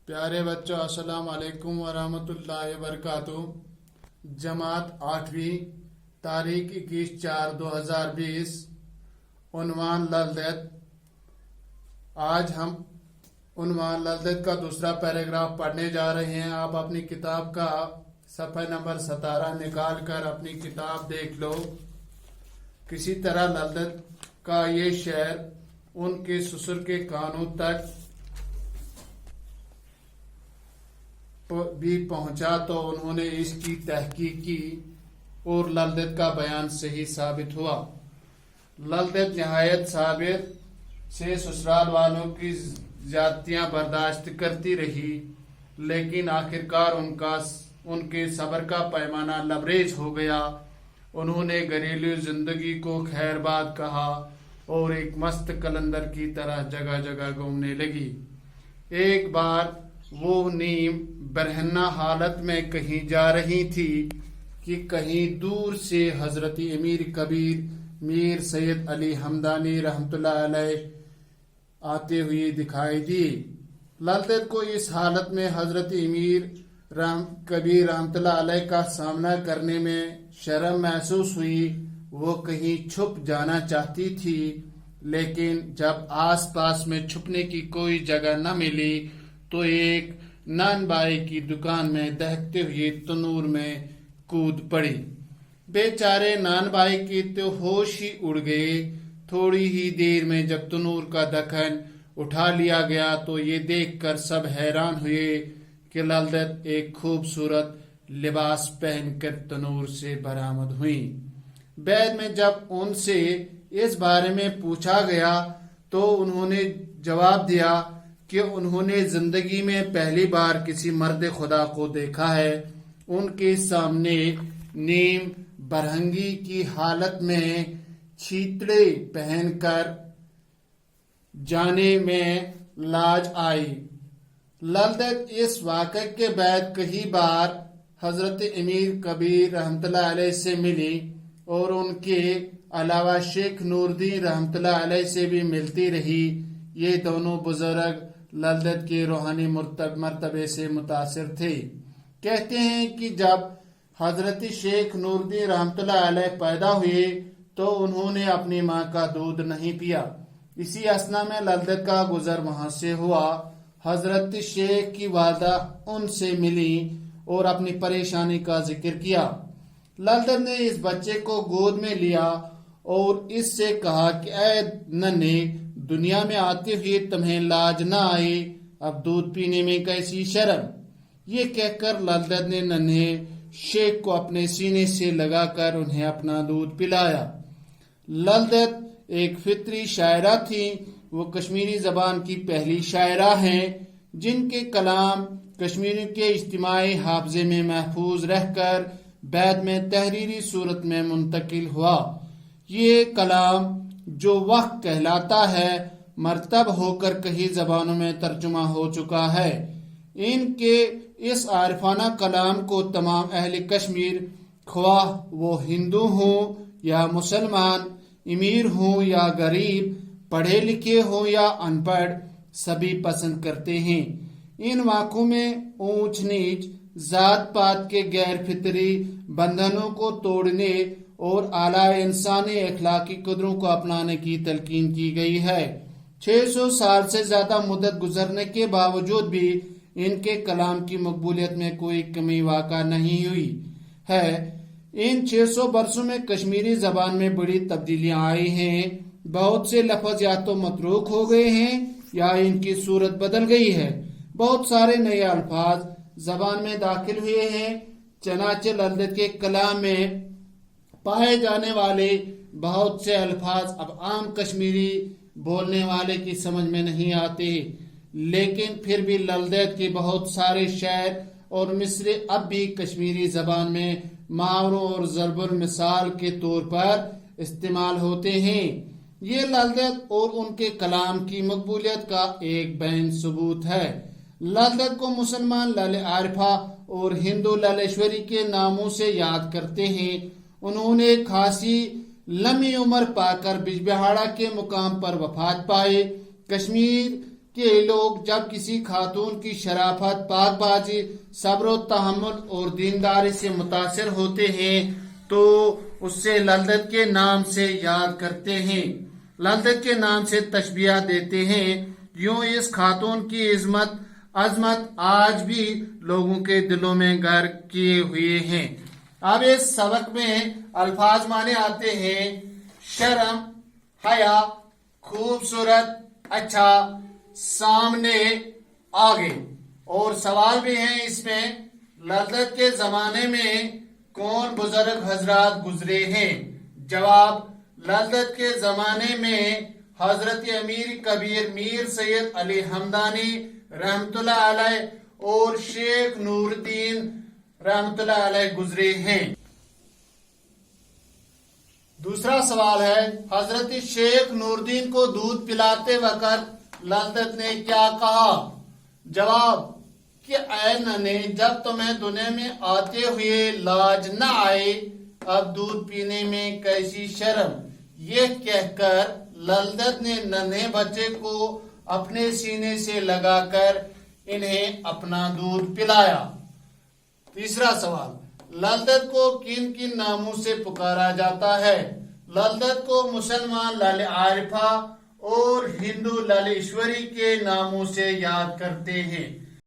प्यारे बच्चों, अस्सलाम वालेकुम वरहमतुल्लाहि वबरकातुहू। जमात 8वीं, तारीख 21/4/2020। उन्वान ललदत। आज हम उन्वान ललदत का दूसरा पैराग्राफ पढ़ने जा रहे हैं। आप अपनी किताब का सफ़ा नंबर 17 निकाल कर अपनी किताब देख लो। किसी तरह ललदत का ये शेर उनके ससुर के कानों तक भी पहुंचा तो उन्होंने इसकी तहकीक की और ललदत का बयान सही साबित हुआ। ललदत निहायत साबिर से ससुराल वालों की ज्यादतियां बर्दाश्त करती रही, लेकिन आखिरकार उनके सब्र का पैमाना लबरेज हो गया। उन्होंने घरेलू जिंदगी को खैरबाद कहा और एक मस्त कलंदर की तरह जगह जगह घूमने लगी। एक बार वो नीम बरहन्ना हालत में कहीं जा रही थी कि कहीं दूर से हजरत अमीर कबीर मीर सैयद अली हमदानी रहमतुल्लाह अलैह आते हुए दिखाई दी। ललदत को इस हालत में हजरत अमीर कबीर रहमतुल्लाह अलैह का सामना करने में शर्म महसूस हुई। वो कहीं छुप जाना चाहती थी, लेकिन जब आसपास में छुपने की कोई जगह न मिली तो एक नान बाई की दुकान में दहकते हुए तनूर में कूद पड़ी। बेचारे नान बाई के तो होश ही उड़ गए। थोड़ी ही देर में जब तनूर का ढक्कन उठा लिया गया तो ये देखकर सब हैरान हुए कि ललदत एक खूबसूरत लिबास पहनकर तनूर से बरामद हुई। बाद में जब उनसे इस बारे में पूछा गया तो उन्होंने जवाब दिया कि उन्होंने जिंदगी में पहली बार किसी मर्द खुदा को देखा है। उनके सामने नीम बरहंगी की हालत में छीतड़े पहनकर जाने में लाज आई। ललदत इस वाक़े के बाद कई बार हजरत अमीर कबीर रहमतुल्लाह अलैह से मिली और उनके अलावा शेख नूरुद्दीन रहमतुल्लाह अलैह से भी मिलती रही। ये दोनों बुजुर्ग ललदत के रूहानी मर्तबे से मुतासिर थे। कहते हैं कि जब हजरत शेख नूरुद्दीन रहमतुल्लाह अलैह पैदा हुए तो उन्होंने अपनी माँ का दूध नहीं पिया। इसी असना में ललदत का गुजर वहां से हुआ। हजरत शेख की वालदा उनसे मिली और अपनी परेशानी का जिक्र किया। ललदत ने इस बच्चे को गोद में लिया और इससे कहा कि ऐ नन्हे, दुनिया में आते हुए तुम्हें लाज न आए, अब दूध पीने में कैसी शर्म। ये कहकर ललदत ने नन्हे शेख को अपने सीने से लगाकर उन्हें अपना दूध पिलाया। ललदत एक फितरी शायरा थी। वो कश्मीरी जबान की पहली शायरा हैं जिनके कलाम कश्मीरी के इज्तिमाई हाफजे में महफूज रहकर बाद में तहरीरी सूरत में मुंतकिल हुआ। ये कलाम जो वक्त कहलाता है मरतब होकर कई जबानों में तर्जुमा हो चुका है। इनके इस आरिफाना कलाम को तमाम अहले कश्मीर, ख्वाह वो हिंदू हों या मुसलमान, अमीर हों या गरीब, पढ़े लिखे हों या अनपढ़, सभी पसंद करते हैं। इन वाक़ों में ऊंच नीच, जात पात के गैर फितरी बंधनों को तोड़ने और आला इंसानी अखलाकी कदरों को अपनाने की तलकीन की गई है। 600 साल से ज्यादा मुद्दत गुजरने के बावजूद भी इनके कलाम की मकबूलियत में कोई कमी वाक़ा नहीं हुई है। इन 600 बरसों में कश्मीरी जबान में बड़ी तब्दीलियां आई हैं। बहुत से लफ्ज या तो मतरूक हो गए हैं या इनकी सूरत बदल गई है। बहुत सारे नए अल्फाज जबान में दाखिल हुए हैं। चनाचे ललदत के कलाम में पाए जाने वाले बहुत से अल्फाज अब आम कश्मीरी बोलने वाले की समझ में नहीं आते, लेकिन फिर भी ललदत के बहुत सारे शेर और मिसरे अब भी कश्मीरी जबान में मुहावरों और ज़रबुल मिसाल के तौर पर इस्तेमाल होते हैं। ये ललदत और उनके कलाम की मकबूलियत का एक बैन सबूत है। ललदत को मुसलमान लाल आरिफा और हिंदू लालेश्वरी के नामों से याद करते हैं। उन्होंने खासी लंबी उम्र पाकर बिजबिहाड़ा के मुकाम पर वफात पाए। कश्मीर کہ لوگ جب کسی خاتون کی شرافت، پاک بازی، صبر و تحمل اور دینداری سے متاثر ہوتے ہیں تو اس سے لذت کے نام سے یاد کرتے ہیں، لذت کے نام سے تشبیہ دیتے ہیں۔ یوں اس خاتون کی عظمت آج بھی لوگوں کے دلوں میں گھر کیے ہوئے ہیں۔ اب اس سبق میں الفاظ معنی آتے ہیں: شرم، حیا، خوبصورت، اچھا، سامنے، آگے۔ اور سوال بھی ہیں اس میں: لذت کے زمانے میں کون بزرگ حضرات گزرے ہیں؟ جواب: لذت کے زمانے میں حضرت امیر کبیر میر سید علی ہمدانی رحمت اللہ علیہ اور شیخ نور الدین رحمت اللہ علیہ گزرے ہیں۔ دوسرا سوال ہے: حضرت شیخ نور الدین کو دودھ پلاتے وقت لذت نے کیا کہا؟ جواب: کہ اے ننے، جب تمہیں دنیا میں آتے ہوئے لاج نہ آئے، اب دودھ پینے میں کیسی شرم۔ یہ کہہ کر لذت نے ننھے بچے کو اپنے سینے سے لگا کر انہیں اپنا دودھ پلایا۔ تیسرا سوال: لذت کو کن کن ناموں سے پکارا جاتا ہے؟ لذت کو مسلمان لال عارفہ اور ہندو لال ایشوری کے ناموں سے یاد کرتے ہیں۔